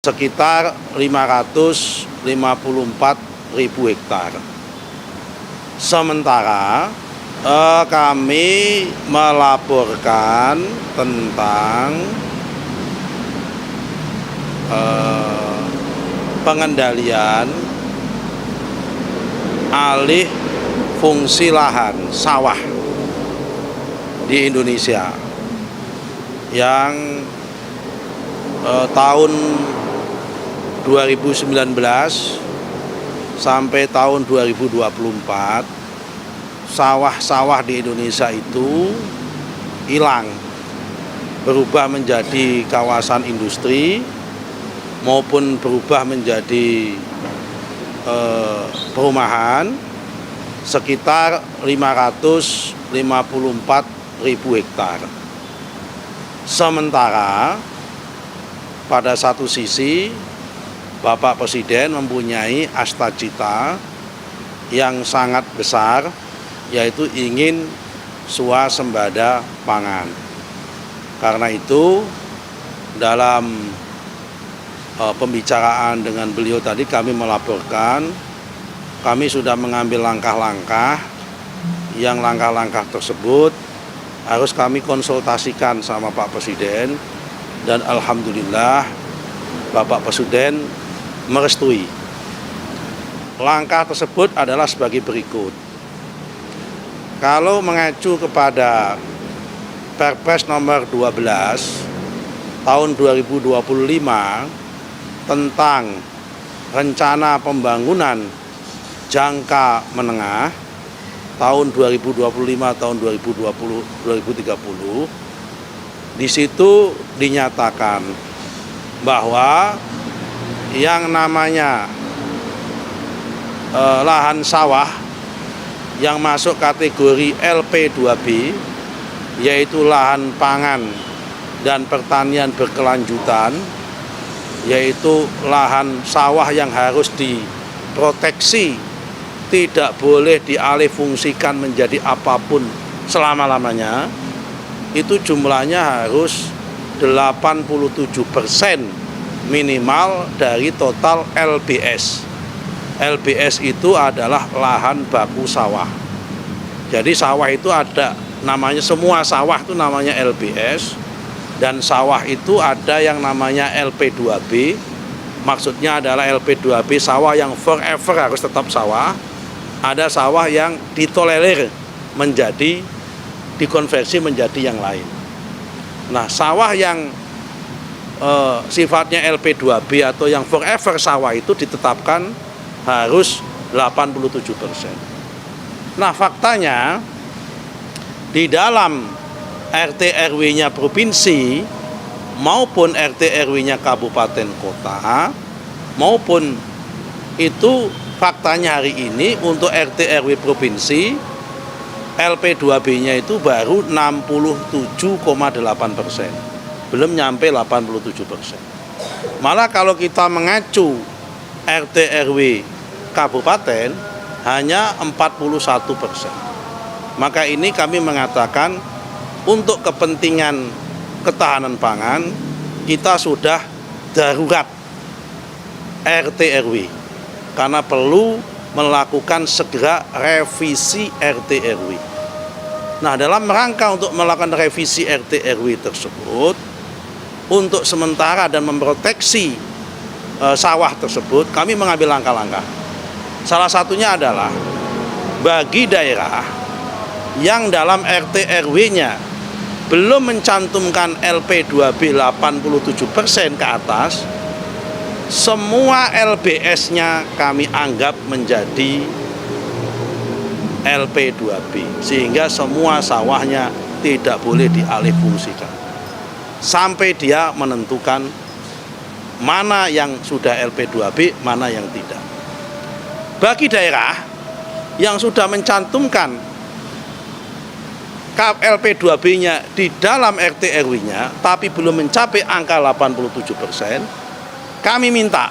sekitar 554.000 hektar. Sementara kami melaporkan tentang pengendalian alih fungsi lahan sawah di Indonesia yang tahun 2019 sampai tahun 2024 sawah-sawah di Indonesia itu hilang, berubah menjadi kawasan industri maupun berubah menjadi perumahan sekitar 554.000 hektar. Sementara pada satu sisi Bapak Presiden mempunyai cita-cita yang sangat besar, yaitu ingin swasembada pangan. Karena itu dalam pembicaraan dengan beliau tadi kami melaporkan kami sudah mengambil langkah-langkah yang langkah-langkah tersebut harus kami konsultasikan sama Pak Presiden, dan alhamdulillah Bapak Presiden merestui. Langkah tersebut adalah sebagai berikut. Kalau mengacu kepada Perpres nomor 12 tahun 2025 tentang rencana pembangunan jangka menengah tahun 2025 tahun 2030, di situ dinyatakan bahwa yang namanya lahan sawah yang masuk kategori LP2B, yaitu lahan pangan dan pertanian berkelanjutan, yaitu lahan sawah yang harus diproteksi, tidak boleh dialihfungsikan menjadi apapun selama-lamanya, itu jumlahnya harus 87% minimal dari total LBS. LBS itu adalah lahan baku sawah. Jadi sawah itu ada namanya, semua sawah itu namanya LBS, dan sawah itu ada yang namanya LP2B. Maksudnya adalah LP2B sawah yang forever harus tetap sawah. Ada sawah yang ditolerir menjadi dikonversi menjadi yang lain. Nah, sawah yang sifatnya LP2B atau yang forever sawah itu ditetapkan harus 87%. Nah, faktanya di dalam RT RW-nya provinsi maupun RT RW-nya kabupaten kota maupun itu faktanya hari ini untuk RT RW provinsi LP2B-nya itu baru 67,8%, belum nyampe 87%. Malah kalau kita mengacu RT RW kabupaten hanya 41%. Maka ini kami mengatakan untuk kepentingan ketahanan pangan kita sudah darurat RT RW karena perlu melakukan segera revisi RT RW. Nah, dalam rangka untuk melakukan revisi RT RW tersebut, untuk sementara dan memproteksi sawah tersebut, kami mengambil langkah-langkah. Salah satunya adalah bagi daerah yang dalam RT RW-nya belum mencantumkan LP2B 87% ke atas, semua LBS-nya kami anggap menjadi LP2B, sehingga semua sawahnya tidak boleh dialihfungsikan sampai dia menentukan mana yang sudah LP2B, mana yang tidak. Bagi daerah yang sudah mencantumkan LP2B-nya di dalam RT RW-nya tapi belum mencapai angka 87%, kami minta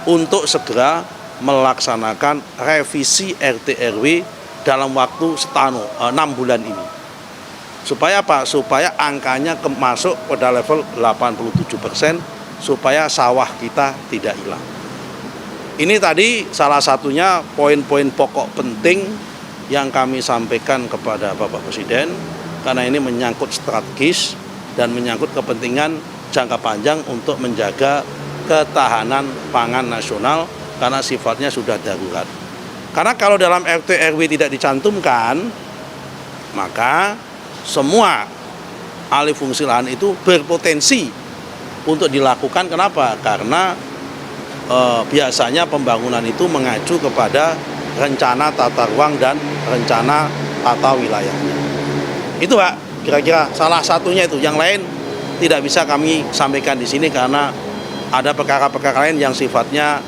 untuk segera melaksanakan revisi RT RW dalam waktu 6 bulan ini. Supaya apa? Supaya angkanya masuk pada level 87% supaya sawah kita tidak hilang. Ini tadi salah satunya poin-poin pokok penting yang kami sampaikan kepada Bapak Presiden, karena ini menyangkut strategis dan menyangkut kepentingan jangka panjang untuk menjaga ketahanan pangan nasional karena sifatnya sudah darurat. Karena kalau dalam RT RW tidak dicantumkan, maka semua alih fungsi lahan itu berpotensi untuk dilakukan. Kenapa? Karena biasanya pembangunan itu mengacu kepada rencana tata ruang dan rencana tata wilayahnya. Itu Pak, kira-kira salah satunya itu. Yang lain tidak bisa kami sampaikan di sini karena ada perkara-perkara lain yang sifatnya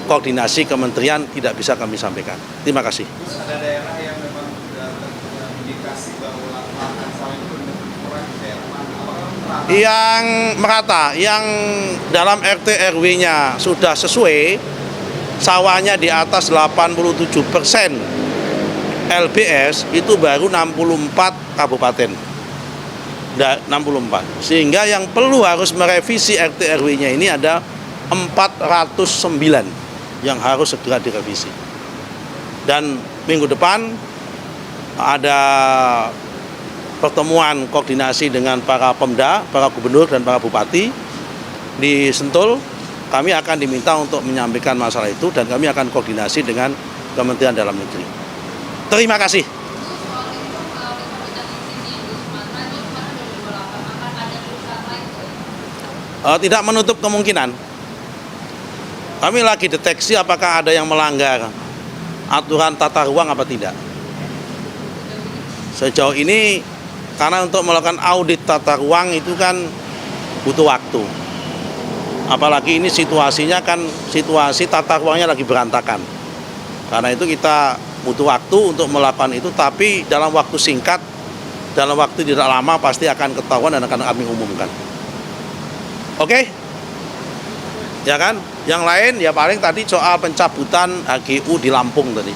koordinasi kementerian tidak bisa kami sampaikan. Terima kasih. Ada daerah yang memang sudah terindikasi bahwa lahan sawit itu kurang di daerah mana? Apakah Yang merata, yang dalam RT RW-nya sudah sesuai, sawahnya di atas 87% LBS, itu baru 64 kabupaten. 64. Sehingga yang perlu harus merevisi RT RW-nya ini ada 409 yang harus segera direvisi. Dan minggu depan ada pertemuan koordinasi dengan para Pemda, para gubernur dan para bupati di Sentul. Kami akan diminta untuk menyampaikan masalah itu dan kami akan koordinasi dengan Kementerian Dalam Negeri. Terima kasih. Tidak menutup kemungkinan. Kami lagi deteksi apakah ada yang melanggar aturan tata ruang apa tidak. Sejauh ini, karena untuk melakukan audit tata ruang itu kan butuh waktu. Apalagi ini situasinya kan situasi tata ruangnya lagi berantakan. Karena itu kita butuh waktu untuk melakukan itu, tapi dalam waktu singkat, dalam waktu tidak lama pasti akan ketahuan dan akan kami umumkan. Oke? Ya kan? Yang lain ya paling tadi soal pencabutan HGU di Lampung tadi.